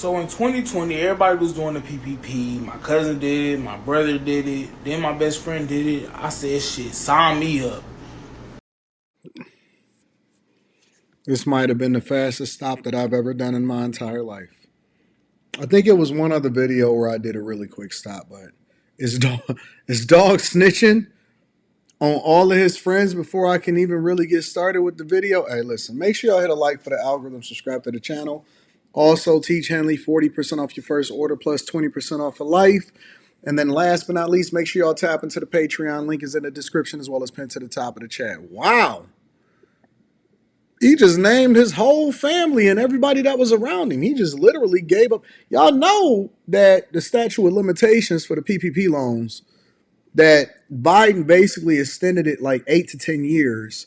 So in 2020, everybody was doing the PPP. My cousin did it, my brother did it, then my best friend did it. I said, shit, sign me up. This might have been the fastest stop that I've ever done in my entire life. I think it was one other video where I did a really quick stop, but is dog snitching on all of his friends before I can even really get started with the video? Hey, listen, make sure y'all hit a like for the algorithm, subscribe to the channel. Also, teach Henley 40% off your first order plus 20% off for life. And then last but not least, make sure y'all tap into the Patreon. Link is in the description as well as pinned to the top of the chat. Wow. He just named his whole family and everybody that was around him. He just literally gave up. Y'all know that the statute of limitations for the PPP loans, that Biden basically extended it like 8 to 10 years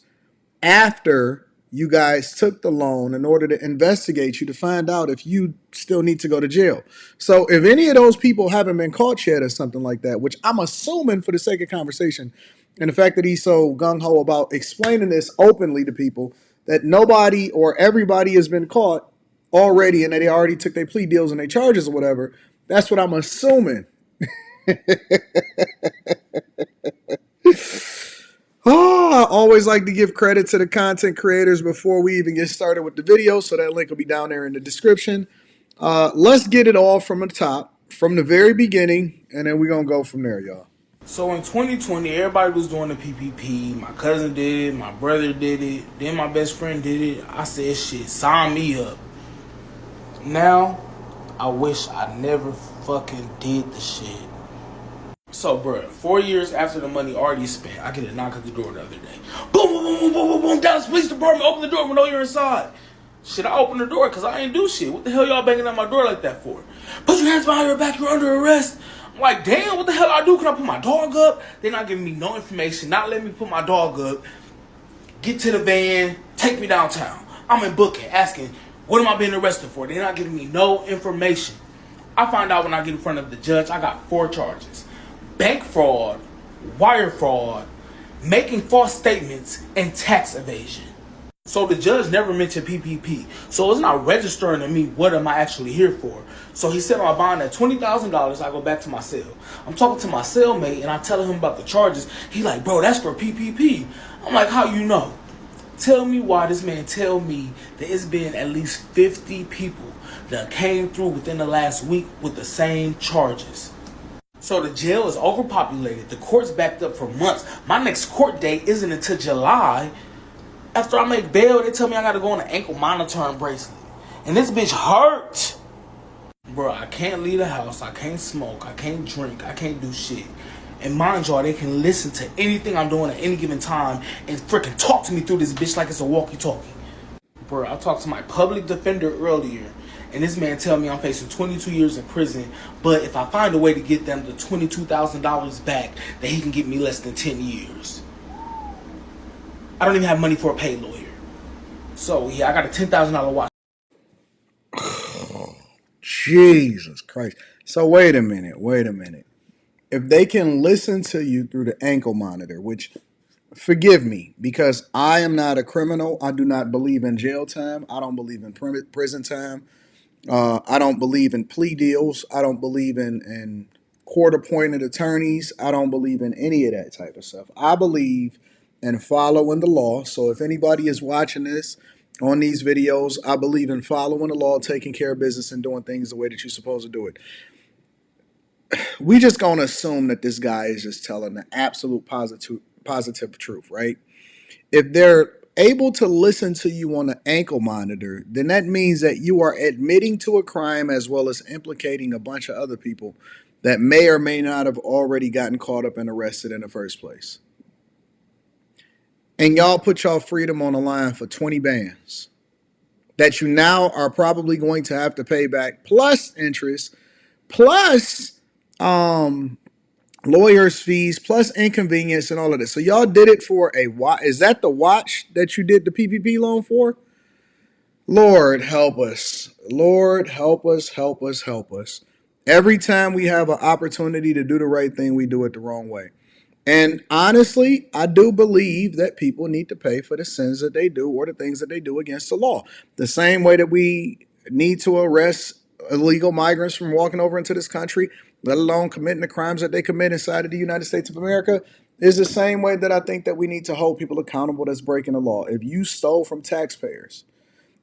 after you guys took the loan in order to investigate you to find out if you still need to go to jail. So if any of those people haven't been caught yet or something like that, which I'm assuming for the sake of conversation, and the fact that he's so gung-ho about explaining this openly to people, that nobody or everybody has been caught already and that they already took their plea deals and their charges or whatever, that's what I'm assuming. Oh, I always like to give credit to the content creators before we even get started with the video, so that link will be down there in the description. Let's get it all from the top, from the very beginning, and then we're going to go from there, y'all. So in 2020, everybody was doing the PPP. My cousin did it, my brother did it, then my best friend did it. I said, shit, sign me up. Now, I wish I never fucking did the shit. So, bro, 4 years after the money already spent, I get a knock at the door the other day. Boom, boom, boom, boom, boom, boom, boom. Dallas Police Department, open the door. We know you're inside. Shit, I opened the door because I ain't do shit. What the hell y'all banging on my door like that for? Put your hands behind your back. You're under arrest. I'm like, damn, what the hell I do? Can I put my dog up? They're not giving me no information. Not letting me put my dog up. Get to the van. Take me downtown. I'm in booking, asking, what am I being arrested for? They're not giving me no information. I find out when I get in front of the judge, I got 4 charges. Bank fraud, wire fraud, making false statements, and tax evasion. So the judge never mentioned PPP. So it's not registering to me what am I actually here for. So he said on my bond at $20,000, I go back to my cell. I'm talking to my cellmate and I tell him about the charges. He like, bro, that's for PPP. I'm like, how you know? Tell me why this man tell me that it's been at least 50 people that came through within the last week with the same charges. So the jail is overpopulated. The court's backed up for months. My next court date isn't until July. After I make bail, they tell me I gotta go on an ankle monitoring bracelet. And this bitch hurt. Bro, I can't leave the house. I can't smoke. I can't drink. I can't do shit. And mind y'all, they can listen to anything I'm doing at any given time and freaking talk to me through this bitch like it's a walkie-talkie. Bro, I talked to my public defender earlier, and this man tell me I'm facing 22 years in prison, but if I find a way to get them the $22,000 back, that he can get me less than 10 years. I don't even have money for a paid lawyer. So, yeah, I got a $10,000 watch. Jesus Christ. So wait a minute. If they can listen to you through the ankle monitor, which, forgive me, because I am not a criminal. I do not believe in jail time. I don't believe in prison time. I don't believe in plea deals. I don't believe in court-appointed attorneys. I don't believe in any of that type of stuff. I believe in following the law. So if anybody is watching this on these videos, I believe in following the law, taking care of business, and doing things the way that you're supposed to do it. We just gonna assume that this guy is just telling the absolute positive truth, right? If they're able to listen to you on the ankle monitor, then that means that you are admitting to a crime as well as implicating a bunch of other people that may or may not have already gotten caught up and arrested in the first place. And y'all put y'all freedom on the line for 20 bands that you now are probably going to have to pay back, plus interest, plus lawyers' fees, plus inconvenience and all of this. So y'all did it for a watch. Is that the watch that you did the PPP loan for? Lord, help us. Lord, help us, help us, help us. Every time we have an opportunity to do the right thing, we do it the wrong way. And honestly, I do believe that people need to pay for the sins that they do or the things that they do against the law. The same way that we need to arrest illegal migrants from walking over into this country, let alone committing the crimes that they commit inside of the United States of America, is the same way that I think that we need to hold people accountable that's breaking the law. If you stole from taxpayers,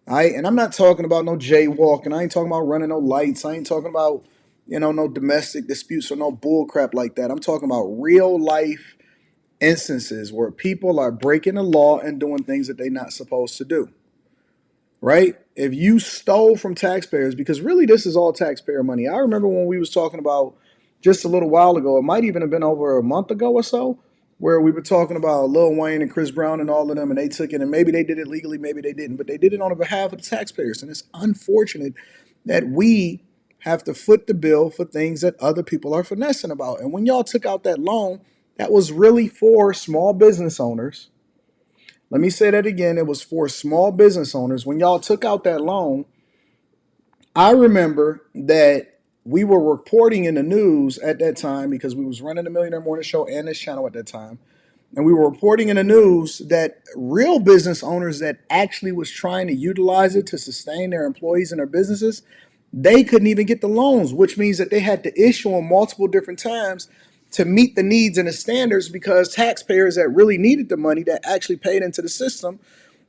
and I'm not talking about no jaywalking, I ain't talking about running no lights, I ain't talking about, no domestic disputes or no bull crap like that. I'm talking about real life instances where people are breaking the law and doing things that they're not supposed to do. Right? If you stole from taxpayers, because really this is all taxpayer money. I remember when we was talking about just a little while ago, it might even have been over a month ago or so, where we were talking about Lil Wayne and Chris Brown and all of them, and they took it, and maybe they did it legally, maybe they didn't, but they did it on behalf of the taxpayers. And it's unfortunate that we have to foot the bill for things that other people are finessing about. And when y'all took out that loan, that was really for small business owners. Let me say that again. It was for small business owners. When y'all took out that loan, I remember that we were reporting in the news at that time because we was running the Millionaire Morning Show and this channel at that time. And we were reporting in the news that real business owners that actually was trying to utilize it to sustain their employees and their businesses, they couldn't even get the loans, which means that they had to issue them multiple different times to meet the needs and the standards, because taxpayers that really needed the money, that actually paid into the system,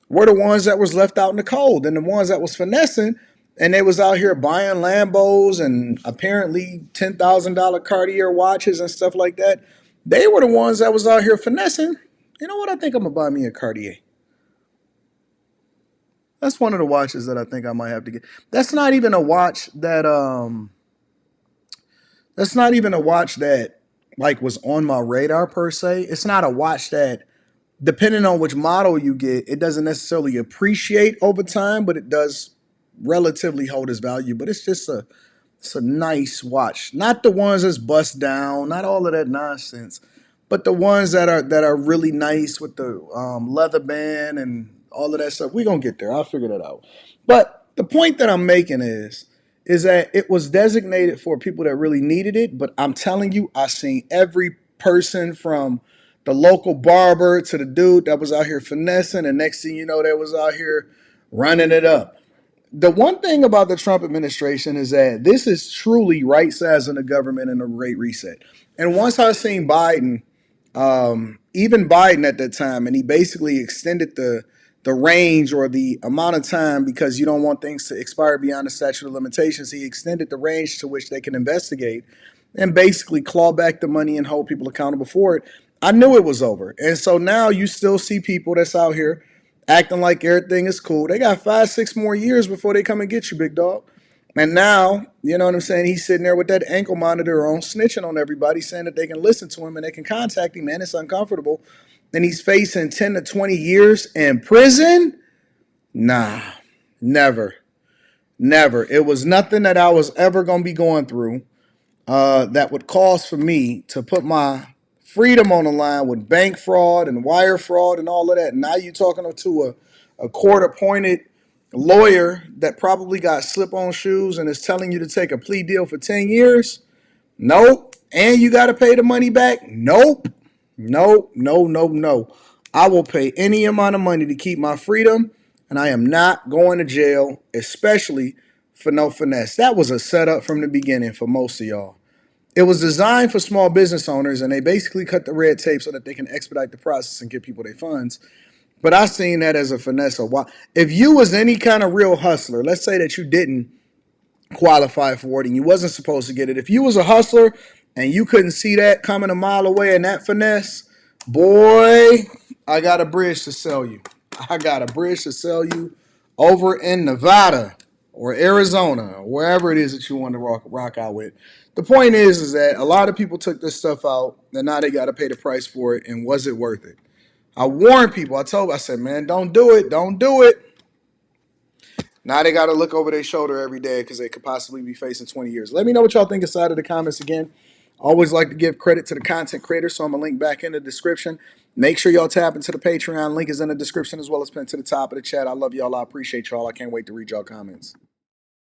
were the ones that was left out in the cold. And the ones that was finessing, and they was out here buying Lambos and apparently $10,000 Cartier watches and stuff like that, they were the ones that was out here finessing. You know what? I think I'm going to buy me a Cartier. That's one of the watches that I think I might have to get. That's not even a watch that like was on my radar per se. It's not a watch that, depending on which model you get, it doesn't necessarily appreciate over time, but it does relatively hold its value. But it's a nice watch. Not the ones that's bust down, not all of that nonsense, but the ones that are really nice with the leather band and all of that stuff. We're gonna get there. I'll figure that out. But the point that I'm making is that it was designated for people that really needed it. But I'm telling you, I seen every person from the local barber to the dude that was out here finessing, and next thing you know, they was out here running it up. The one thing about the Trump administration is that this is truly right sizing the government and a great reset. And once I seen Biden, even Biden at that time, and he basically extended the range or the amount of time, because you don't want things to expire beyond the statute of limitations. He extended the range to which they can investigate and basically claw back the money and hold people accountable for it. I knew it was over. And so now you still see people that's out here acting like everything is cool. They got 5, 6 more years before they come and get you, big dog. And now, you know what I'm saying? He's sitting there with that ankle monitor on, snitching on everybody, saying that they can listen to him and they can contact him, and it's uncomfortable. And he's facing 10 to 20 years in prison? Nah, never. Never. It was nothing that I was ever going to be going through that would cause for me to put my freedom on the line with bank fraud and wire fraud and all of that. Now you're talking to a court-appointed lawyer that probably got slip-on shoes and is telling you to take a plea deal for 10 years? Nope. And you got to pay the money back? Nope. Nope. No, no, no. I will pay any amount of money to keep my freedom, and I am not going to jail, especially for no finesse. That was a setup from the beginning for most of y'all. It was designed for small business owners, and they basically cut the red tape so that they can expedite the process and give people their funds. But I seen that as a finesse. If you was any kind of real hustler, let's say that you didn't qualify for it and you wasn't supposed to get it. If you was a hustler and you couldn't see that coming a mile away and that finesse, boy, I got a bridge to sell you. I got a bridge to sell you over in Nevada or Arizona or wherever it is that you want to rock out with. The point is that a lot of people took this stuff out and now they got to pay the price for it. And was it worth it? I warned people. I said, man, don't do it. Don't do it. Now they got to look over their shoulder every day because they could possibly be facing 20 years. Let me know what y'all think inside of the comments again. Always like to give credit to the content creators, so I'm going to link back in the description. Make sure y'all tap into the Patreon. Link is in the description as well as pinned to the top of the chat. I love y'all. I appreciate y'all. I can't wait to read y'all comments.